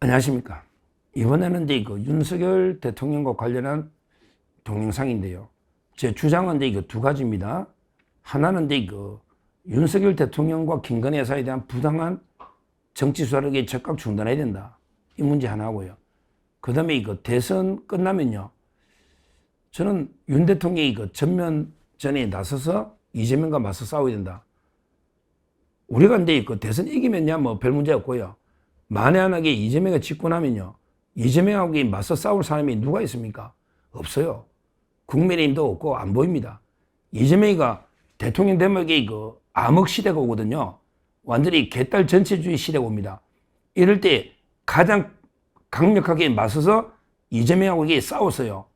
안녕하십니까. 이번에는 이제 윤석열 대통령과 관련한 동영상인데요. 제 주장은 이제 두 가지입니다. 하나는 이제 윤석열 대통령과 김건희 여사에 대한 부당한 정치 수사를 즉각 중단해야 된다. 이 문제 하나고요. 그 다음에 대선 끝나면요. 저는 윤 대통령이 전면전에 나서서 이재명과 맞서 싸워야 된다. 우리가 이제 대선 이기면야 뭐 별 문제 없고요. 만에 하나게 이재명이 짓고 나면요. 이재명하고 맞서 싸울 사람이 누가 있습니까? 없어요. 국민의힘도 없고 안 보입니다. 이재명이가 대통령 되면 암흑 시대가 오거든요. 완전히 개딸 전체주의 시대가 옵니다. 이럴 때 가장 강력하게 맞서서 이재명하고 싸웠어요.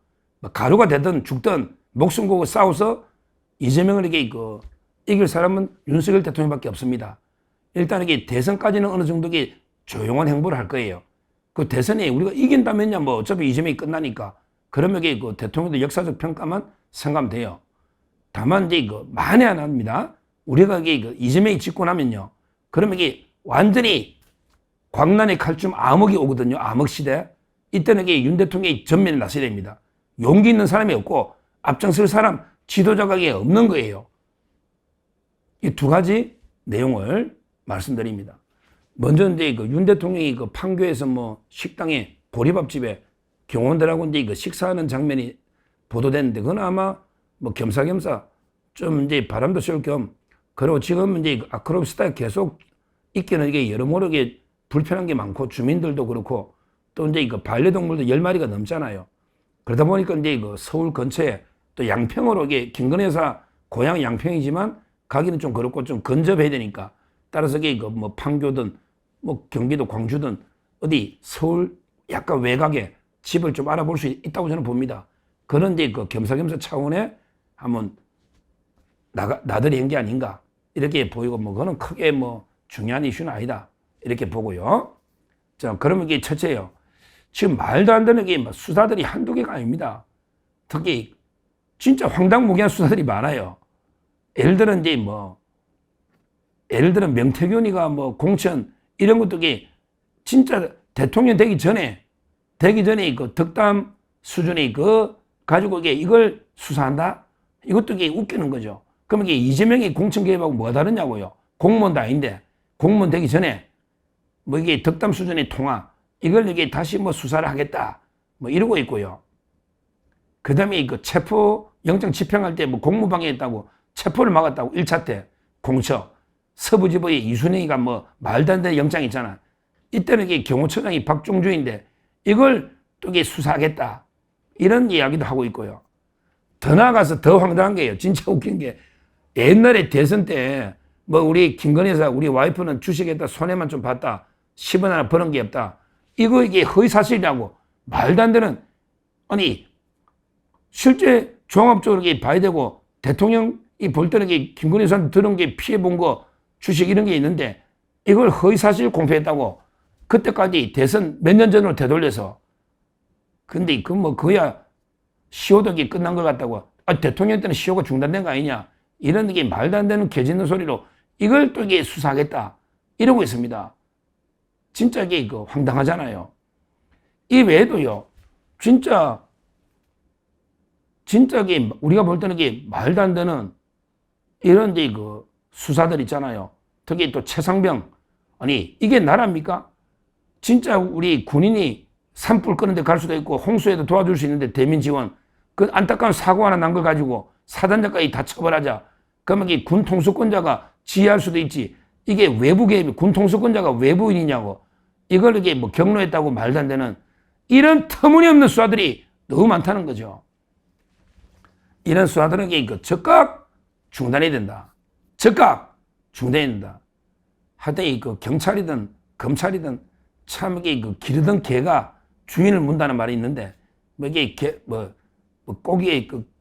가루가 되든 죽든 목숨 걸고 싸워서 이재명을 이길 사람은 윤석열 대통령밖에 없습니다. 일단 대선까지는 어느 정도 조용한 행보를 할 거예요. 그 대선에 우리가 이긴다면야 뭐 어차피 이재명이 끝나니까 그러면 대통령도 역사적 평가만 생각하면 돼요. 다만 이제 만에 하나입니다. 우리가 이재명이 짓고 나면요. 그러면 완전히 광란의 칼춤 암흑이 오거든요. 암흑 시대. 이때는 윤 대통령이 전면에 나서야 됩니다. 용기 있는 사람이 없고 앞장설 사람 지도자가 없는 거예요. 이 두 가지 내용을 말씀드립니다. 먼저 이제 윤 대통령이 판교에서 뭐 식당에 보리밥집에 경호원들하고 이제 식사하는 장면이 보도됐는데 그건 아마 뭐 겸사겸사 좀 이제 바람도 쐴 겸 그리고 지금 이제 아크로스타에 계속 있기는 여러모로 불편한 게 많고 주민들도 그렇고 또 이제 반려동물도 10마리가 넘잖아요. 그러다 보니까 이제 서울 근처에 또 양평으로 김건희 여사 고향 양평이지만 가기는 좀 그렇고 좀 근접해야 되니까 따라서 뭐 판교든 뭐 경기도 광주든 어디 서울 약간 외곽에 집을 좀 알아볼 수 있다고 저는 봅니다. 그런데 겸사겸사 차원에 한번 나들이한 게 아닌가 이렇게 보이고 뭐 그거는 크게 뭐 중요한 이슈는 아니다 이렇게 보고요. 자, 그러면 첫째요. 지금 말도 안 되는 수사들이 한두 개가 아닙니다. 특히 진짜 황당무계한 수사들이 많아요. 예를 들은 예를 들어 명태균이가 뭐 공천 이런 것도 진짜 대통령 되기 전에 덕담 수준의 가지고 이걸 수사한다? 이것도 웃기는 거죠. 그러면 이재명이 공천 개입하고 뭐가 다르냐고요. 공무원도 아닌데 공무원 되기 전에 뭐 덕담 수준의 통화 이걸 다시 뭐 수사를 하겠다 뭐 이러고 있고요. 그 다음에 체포 영장 집행할 때 뭐 공무방해했다고 체포를 막았다고 1차 때 공처 서부지법의 이순영이가 뭐 말도 안 되는 영장 있잖아. 이때는 경호처장이 박종주인데 이걸 또 수사하겠다 이런 이야기도 하고 있고요. 더 나아가서 더 황당한 게요. 진짜 웃긴 게 옛날에 대선 때 뭐 우리 김건희 여사 우리 와이프는 주식에다 손해만 좀 봤다. 10원 하나 버는 게 없다. 이거 허위사실이라고 말도 안 되는 아니 실제 종합적으로 봐야 되고 대통령이 볼 때는 김건희 여사한테 들은 게 피해본 거 주식 이런 게 있는데 이걸 허위사실 공표했다고 그때까지 대선 몇 년 전으로 되돌려서 근데 그야 시효덕이 끝난 것 같다고 대통령 때는 시효가 중단된 거 아니냐 이런 게 말도 안 되는 개짖는 소리로 이걸 또 수사하겠다 이러고 있습니다. 진짜 황당하잖아요. 이 외에도요 진짜 우리가 볼 때는 말도 안 되는 이런 수사들 있잖아요. 특히 또 최상병 아니 이게 나라입니까? 진짜 우리 군인이 산불 끄는데 갈 수도 있고 홍수에도 도와줄 수 있는데 대민 지원 그 안타까운 사고 하나 난 걸 가지고 사단장까지 다 처벌하자. 그러면 군 통수권자가 지휘할 수도 있지. 이게 외부 개입이 군 통수권자가 외부인이냐고 이걸 뭐 경로했다고 말도 안 되는 이런 터무니없는 수사들이 너무 많다는 거죠. 이런 수사들은 즉각 중단해야 된다. 즉각 중단해야 된다. 하여튼 경찰이든 검찰이든 참 기르던 개가 주인을 문다는 말이 있는데 뭐 꼭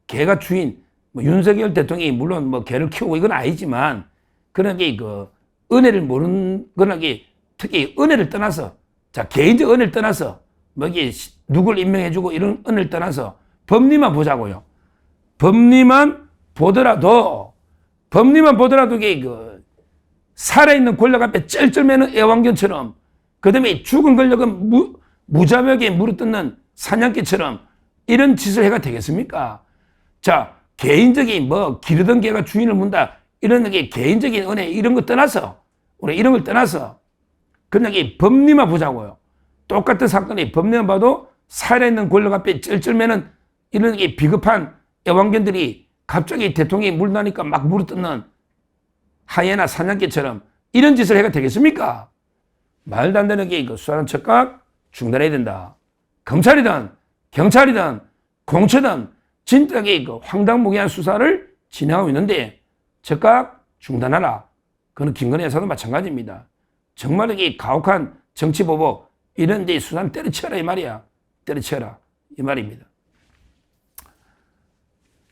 개가 주인 뭐 윤석열 대통령이 물론 뭐 개를 키우고 이건 아니지만 그런 은혜를 모르는 그런 특히 은혜를 떠나서 자 개인적 은혜를 떠나서 뭐 누굴 임명해주고 이런 은혜를 떠나서 법리만 보자고요. 법리만 보더라도 살아있는 권력 앞에 쩔쩔매는 애완견처럼 그 다음에 죽은 권력은 무자비하게 물어뜯는 사냥개처럼 이런 짓을 해가 되겠습니까? 자, 개인적인 기르던 개가 주인을 문다. 이런 게 개인적인 은혜 이런 거 떠나서, 우리 이런 걸 떠나서 그냥 이 법리만 보자고요. 똑같은 사건이 법리만 봐도 살아있는 권력 앞에 쩔쩔매는 이런 게 비겁한 애완견들이 갑자기 대통령이 물나니까 막 물어뜯는 하이에나 사냥개처럼 이런 짓을 해가 되겠습니까? 말도 안 되는 게 수사는 즉각 중단해야 된다. 검찰이든 경찰이든 공처든 진작에 황당무계한 수사를 진행하고 있는데 즉각 중단하라. 그건 김건희 여사도 마찬가지입니다. 정말 이게 가혹한 정치보복 이런 데 수사는 때려치워라 이 말이야. 때려치워라 이 말입니다.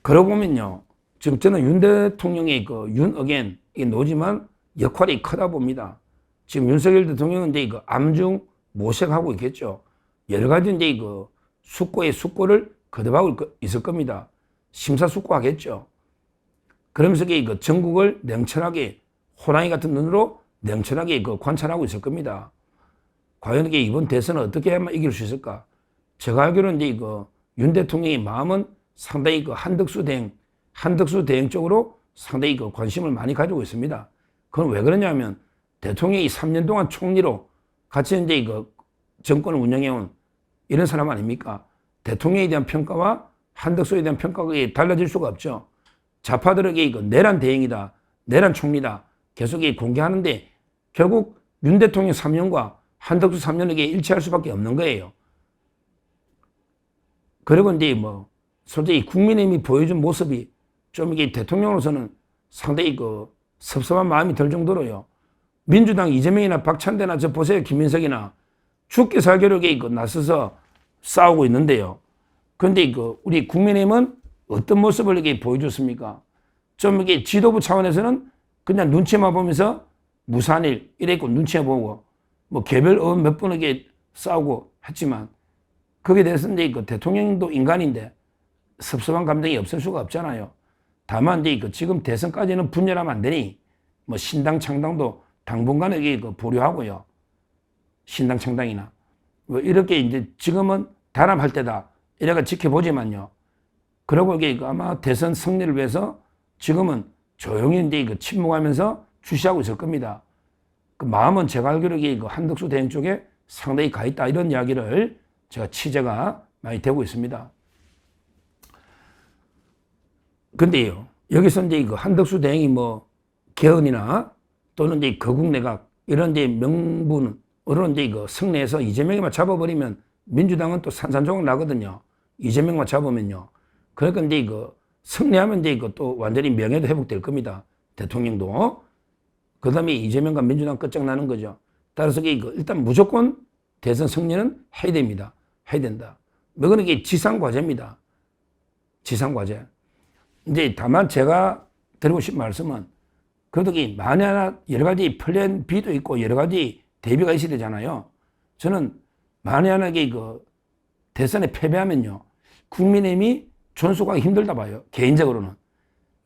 그러고 보면요. 지금 저는 윤 대통령의 윤어겐 이게 노지만 역할이 크다 봅니다. 지금 윤석열 대통령은 이제 암중 모색하고 있겠죠. 여러 가지 이제 숙고의 숙고를 거듭하고 있을 겁니다. 심사숙고하겠죠. 그러면서 전국을 냉철하게 호랑이 같은 눈으로 냉철하게 관찰하고 있을 겁니다. 과연 이번 대선을 어떻게 하면 이길 수 있을까? 제가 알기로는 이제 윤 대통령의 마음은 상당히 한덕수 대행 쪽으로 상당히 관심을 많이 가지고 있습니다. 그건 왜 그러냐면 대통령이 3년 동안 총리로 같이 이제 정권을 운영해온 이런 사람 아닙니까? 대통령에 대한 평가와 한덕수에 대한 평가가 달라질 수가 없죠. 좌파들에게 내란 대행이다, 내란 총리다 계속 공개하는데 결국 윤 대통령 3년과 한덕수 3년에게 일치할 수밖에 없는 거예요. 그리고 이제 솔직히 국민의힘이 보여준 모습이 좀 이게 대통령으로서는 상당히 섭섭한 마음이 들 정도로요. 민주당 이재명이나 박찬대나 저 보세요. 김민석이나 죽게 살기로 나서서 싸우고 있는데요. 그런데 우리 국민의힘은 어떤 모습을 이렇게 보여줬습니까? 좀 이게 지도부 차원에서는 그냥 눈치만 보면서 무산일 이랬고 눈치만 보고 개별 의원 몇 분에게 싸우고 했지만 거기에 대해서는 이제 대통령도 인간인데 섭섭한 감정이 없을 수가 없잖아요. 다만 이제 지금 대선까지는 분열하면 안 되니 신당 창당도 당분간에 보류하고요. 신당 창당이나 이렇게 이제 지금은 단합할 때다 이래가 지켜보지만요. 그러고 이게 아마 대선 승리를 위해서 지금은 조용히 이제 침묵하면서 주시하고 있을 겁니다. 그 마음은 제가 알기로 한덕수 대행 쪽에 상당히 가 있다 이런 이야기를 제가 취재가 많이 되고 있습니다. 근데요, 여기서 이제 한덕수 대행이 개헌이나 또는 이제 거국내각 이런 이제 명분으로 이제 성내에서 이재명이만 잡아버리면 민주당은 또 산산조각 나거든요. 이재명만 잡으면요. 그러니까 이제 성내하면 이제 또 완전히 명예도 회복될 겁니다. 대통령도. 그 다음에 이재명과 민주당 끝장나는 거죠. 따라서 일단 무조건 대선 승리는 해야 됩니다. 해야 된다. 그건 이게 지상과제입니다. 지상과제. 이제 다만 제가 드리고 싶은 말씀은 그래도 만에 하나 여러 가지 플랜 B도 있고 여러 가지 대비가 있어야 되잖아요. 저는 만에 하나 대선에 패배하면요. 국민의힘이 존속하기 힘들다 봐요. 개인적으로는.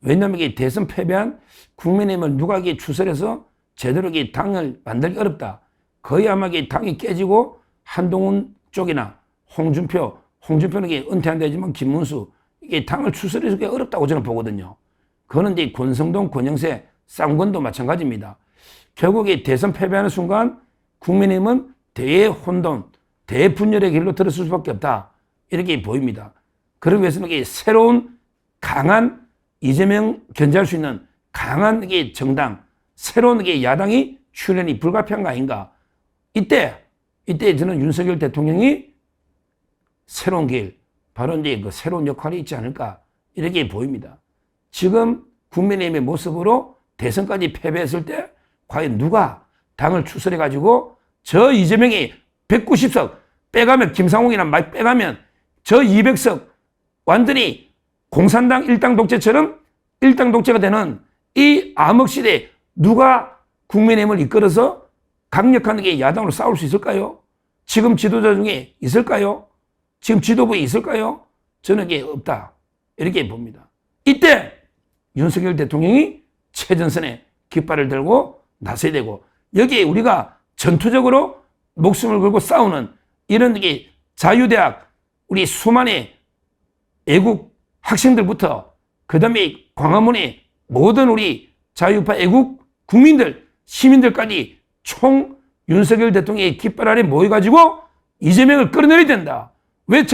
왜냐하면 이게 대선 패배한 국민의힘을 누가 추설해서 제대로 당을 만들기 어렵다. 거의 아마 당이 깨지고 한동훈 쪽이나 홍준표는 은퇴한다지만 김문수 이게 당을 추스르기 어렵다고 저는 보거든요. 그거는 이제 권성동, 권영세, 쌍권도 마찬가지입니다. 결국에 대선 패배하는 순간 국민의힘은 대혼돈, 대분열의 길로 들어설 수밖에 없다. 이렇게 보입니다. 그러기 위해서는 새로운 강한 이재명 견제할 수 있는 강한 정당, 새로운 야당이 출연이 불가피한 거 아닌가. 이때 저는 윤석열 대통령이 새로운 길, 바로 이제 새로운 역할이 있지 않을까. 이렇게 보입니다. 지금 국민의힘의 모습으로 대선까지 패배했을 때 과연 누가 당을 추스려가지고 저 이재명이 190석 빼가면 김상홍이나 막 빼가면 저 200석 완전히 공산당 일당 독재처럼 일당 독재가 되는 이 암흑시대에 누가 국민의힘을 이끌어서 강력한 야당으로 싸울 수 있을까요? 지금 지도자 중에 있을까요? 지금 지도부에 있을까요? 저는 이게 없다. 이렇게 봅니다. 이때 윤석열 대통령이 최전선에 깃발을 들고 나서야 되고 여기에 우리가 전투적으로 목숨을 걸고 싸우는 이런 게 자유대학 우리 수많은 애국 학생들부터 그다음에 광화문의 모든 우리 자유파 애국 국민들 시민들까지 총 윤석열 대통령의 깃발 아래 모여가지고 이재명을 끌어내려야 된다. 왜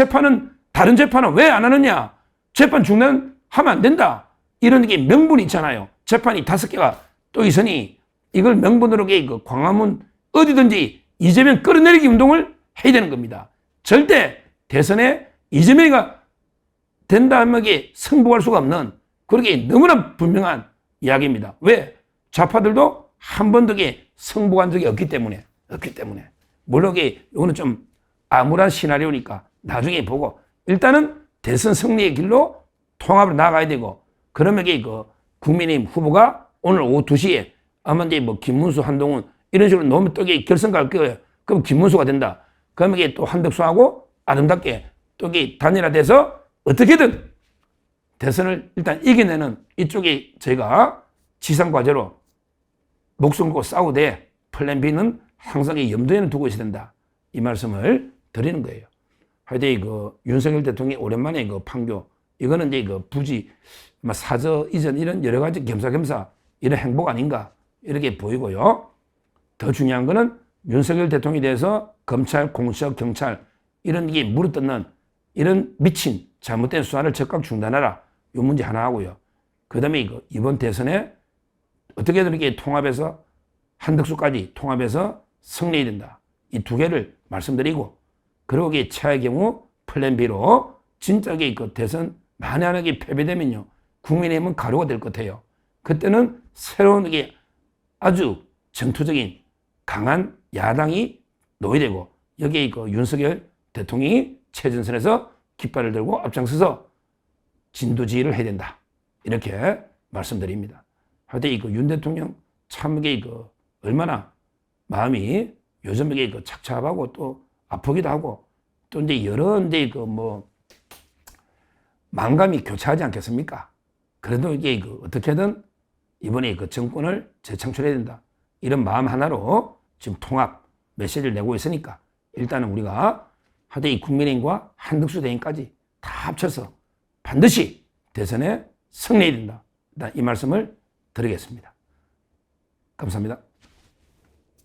다른 재판은 왜 안 하느냐? 재판 중단하면 안 된다. 이런 게 명분이 있잖아요. 재판이 5개가 또 있으니 이걸 명분으로 그 광화문 어디든지 이재명 끌어내리기 운동을 해야 되는 겁니다. 절대 대선에 이재명이가 된다 하면 승복할 수가 없는 그렇게 너무나 분명한 이야기입니다. 왜? 좌파들도 한 번도 승복한 적이 없기 때문에. 물론 이거는 좀 암울한 시나리오니까 나중에 보고 일단은 대선 승리의 길로 통합으로 나가야 되고 그러면 그 국민의힘 후보가 오늘 오후 2시에 아마 이제 뭐 김문수, 한동훈 이런 식으로 놓으면 또 결선 갈 거예요. 그럼 김문수가 된다. 그러면 또 한덕수하고 아름답게 또 단일화돼서 어떻게든 대선을 일단 이겨내는 이쪽에 저희가 지상과제로 목숨 걸고 싸우되 플랜 B는 항상 염두에는 두고 있어야 된다. 이 말씀을 드리는 거예요. 하여튼 윤석열 대통령이 오랜만에 판교 이거는 이제 부지 사저 이전 이런 여러 가지 겸사겸사 이런 행복 아닌가 이렇게 보이고요. 더 중요한 거는 윤석열 대통령에 대해서 검찰, 공수처, 경찰 이런 게 물어뜯는 이런 미친 잘못된 수사를 즉각 중단하라. 이 문제 하나 하고요. 그 다음에 이번 대선에 어떻게든 이렇게 통합해서 한덕수까지 통합해서 승리해야 된다. 이 2개를 말씀드리고 그리고 최악의 경우 플랜 B로 진짜 대선 만약에 패배되면요. 국민의힘은 가루가 될 것 같아요. 그때는 새로운 아주 전투적인 강한 야당이 놓여야 되고 여기에 윤석열 대통령이 최전선에서 깃발을 들고 앞장서서 진두지휘를 해야 된다. 이렇게 말씀드립니다. 하여튼 윤 대통령 참 얼마나 마음이 요즘 착잡하고 또 아프기도 하고 또 이제 여러 망감이 교차하지 않겠습니까? 그래도 어떻게든 이번에 정권을 재창출해야 된다. 이런 마음 하나로 지금 통합 메시지를 내고 있으니까 일단은 우리가 하여튼 이 국민의힘과 한덕수 대행까지 다 합쳐서 반드시 대선에 승리해야 된다. 이 말씀을 드리겠습니다. 감사합니다.